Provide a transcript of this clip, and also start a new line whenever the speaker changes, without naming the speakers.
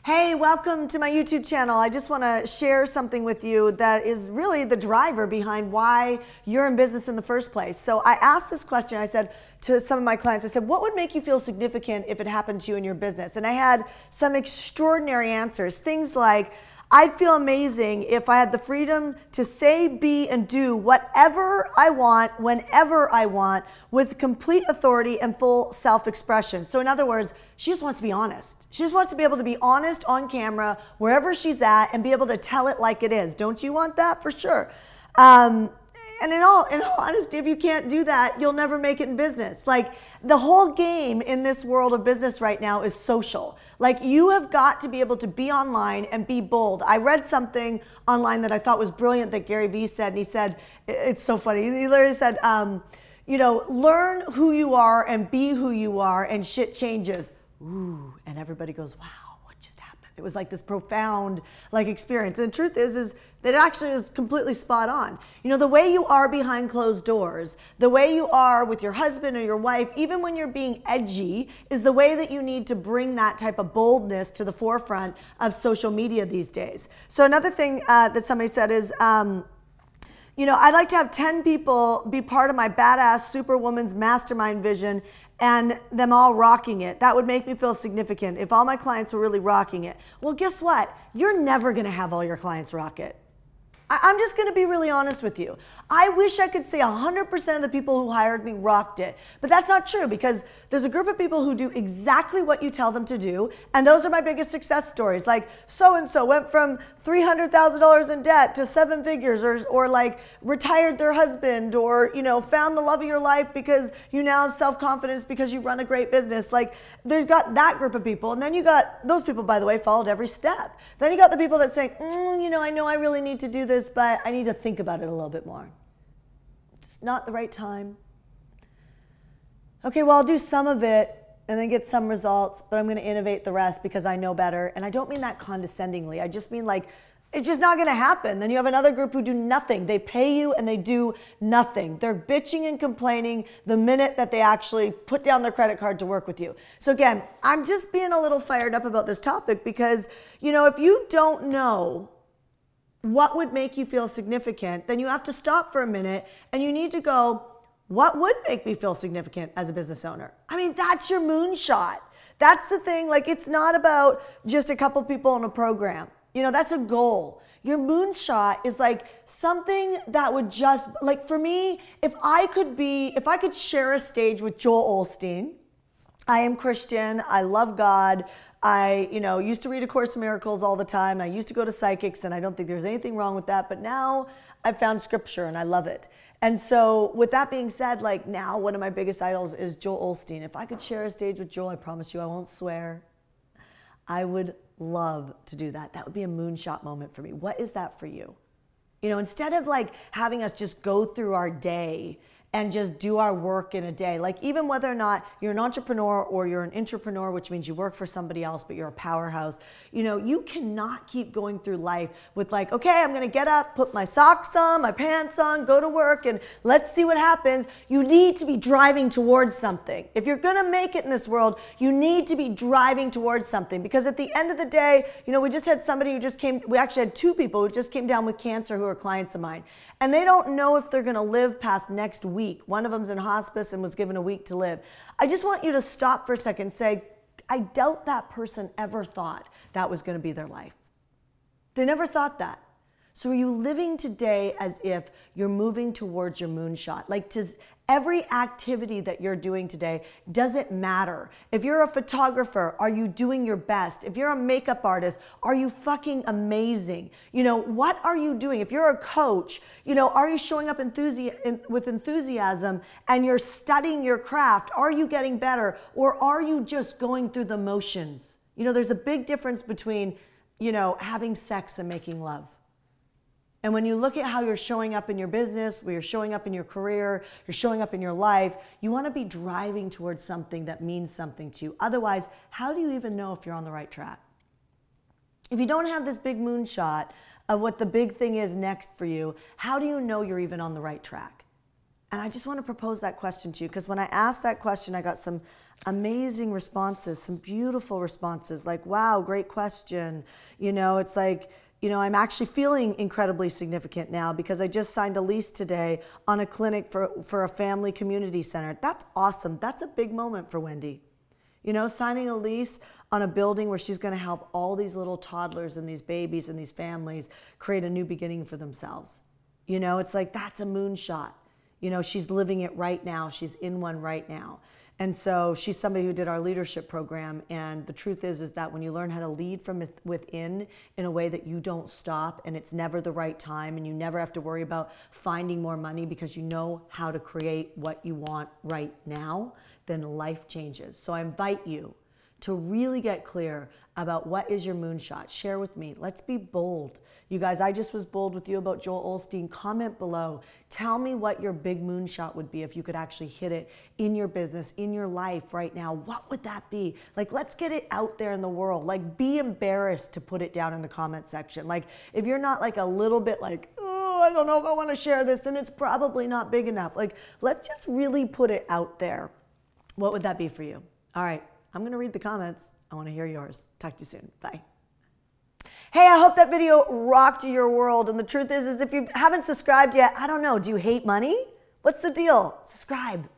Hey, welcome to my YouTube channel. I just want to share something with you that is really the driver behind why you're in business in the first place. So I asked this question, I said to some of my clients, I said, what would make you feel significant if it happened to you in your business? And I had some extraordinary answers. Things like, I'd feel amazing if I had the freedom to say, be, and do whatever I want, whenever I want, with complete authority and full self-expression. So in other words, she just wants to be honest. She just wants to be able to be honest on camera, wherever she's at, and be able to tell it like it is. Don't you want that? For sure. And in all honesty, if you can't do that, you'll never make it in business. Like, the whole game in this world of business right now is social. Like, you have got to be able to be online and be bold. I read something online that I thought was brilliant that Gary Vee said, and he said, it's so funny. He literally said, you know, learn who you are and be who you are, and shit changes. Ooh, and everybody goes, wow. It was like this profound experience. And the truth is that it actually is completely spot on. You know, the way you are behind closed doors, the way you are with your husband or your wife, even when you're being edgy, is the way that you need to bring that type of boldness to the forefront of social media these days. So another thing that somebody said is, you know, I'd like to have 10 people be part of my badass superwoman's mastermind vision and them all rocking it. That would make me feel significant if all my clients were really rocking it. Well, guess what? You're never gonna have all your clients rock it. I'm just gonna be really honest with you. I wish I could say 100% of the people who hired me rocked it, but that's not true, because there's a group of people who do exactly what you tell them to do, and those are my biggest success stories. Like, so-and-so went from $300,000 in debt to 7 figures, or like retired their husband, or, you know, found the love of your life because you now have self-confidence because you run a great business. Like, there's got that group of people, and then you got, those people, by the way, followed every step. Then you got the people that say, you know I really need to do this, but I need to think about it a little bit more. It's not the right time. Okay, well, I'll do some of it and then get some results, but I'm going to innovate the rest because I know better. And I don't mean that condescendingly. I just mean, like, it's just not going to happen. Then you have another group who do nothing. They pay you and they do nothing. They're bitching and complaining the minute that they actually put down their credit card to work with you. So again, I'm just being a little fired up about this topic because, you know, if you don't know what would make you feel significant, then you have to stop for a minute and you need to go, what would make me feel significant as a business owner? I mean, that's your moonshot. That's the thing. Like, it's not about just a couple people in a program. You know, that's a goal. Your moonshot is like something that would just, like, for me, if I could share a stage with Joel Osteen. I am Christian. I love God. I, you know, used to read A Course in Miracles all the time. I used to go to psychics, and I don't think there's anything wrong with that. But now I've found scripture and I love it. And so with that being said, like, now one of my biggest idols is Joel Osteen. If I could share a stage with Joel, I promise you I won't swear. I would love to do that. That would be a moonshot moment for me. What is that for you? You know, instead of like having us just go through our day and just do our work in a day. Like, even whether or not you're an entrepreneur or you're an intrapreneur, which means you work for somebody else, but you're a powerhouse, you know, you cannot keep going through life with like, okay, I'm gonna get up, put my socks on, my pants on, go to work, and let's see what happens. You need to be driving towards something. If you're gonna make it in this world, you need to be driving towards something, because at the end of the day, you know, we just had somebody who just came, we actually had 2 people who just came down with cancer who are clients of mine, and they don't know if they're gonna live past next week. One of them's in hospice and was given a week to live. I just want you to stop for a second and say, I doubt that person ever thought that was going to be their life. They never thought that. So are you living today as if you're moving towards your moonshot? Like, every activity that you're doing today, does it matter? If you're a photographer, are you doing your best? If you're a makeup artist, are you fucking amazing? You know, what are you doing? If you're a coach, you know, are you showing up with enthusiasm and you're studying your craft? Are you getting better? Or are you just going through the motions? You know, there's a big difference between, you know, having sex and making love. And when you look at how you're showing up in your business, where you're showing up in your career, you're showing up in your life, you want to be driving towards something that means something to you. Otherwise, how do you even know if you're on the right track? If you don't have this big moonshot of what the big thing is next for you, how do you know you're even on the right track? And I just want to propose that question to you, because when I asked that question, I got some amazing responses, some beautiful responses, like, wow, great question. You know, it's like, you know, I'm actually feeling incredibly significant now because I just signed a lease today on a clinic for a family community center. That's awesome. That's a big moment for Wendy. You know, signing a lease on a building where she's going to help all these little toddlers and these babies and these families create a new beginning for themselves. You know, it's like, that's a moonshot. You know, she's living it right now. She's in one right now. And so she's somebody who did our leadership program. And the truth is that when you learn how to lead from within in a way that you don't stop, and it's never the right time, and you never have to worry about finding more money because you know how to create what you want right now, then life changes. So I invite you to really get clear about what is your moonshot. Share with me. Let's be bold. You guys, I just was bold with you about Joel Osteen. Comment below. Tell me what your big moonshot would be if you could actually hit it in your business, in your life right now. What would that be? Like, let's get it out there in the world. Like, be embarrassed to put it down in the comment section. Like, if you're not like a little bit like, oh, I don't know if I want to share this, then it's probably not big enough. Like, let's just really put it out there. What would that be for you? All right, I'm going to read the comments. I want to hear yours. Talk to you soon. Bye. Hey, I hope that video rocked your world. And the truth is if you haven't subscribed yet, I don't know, do you hate money? What's the deal? Subscribe.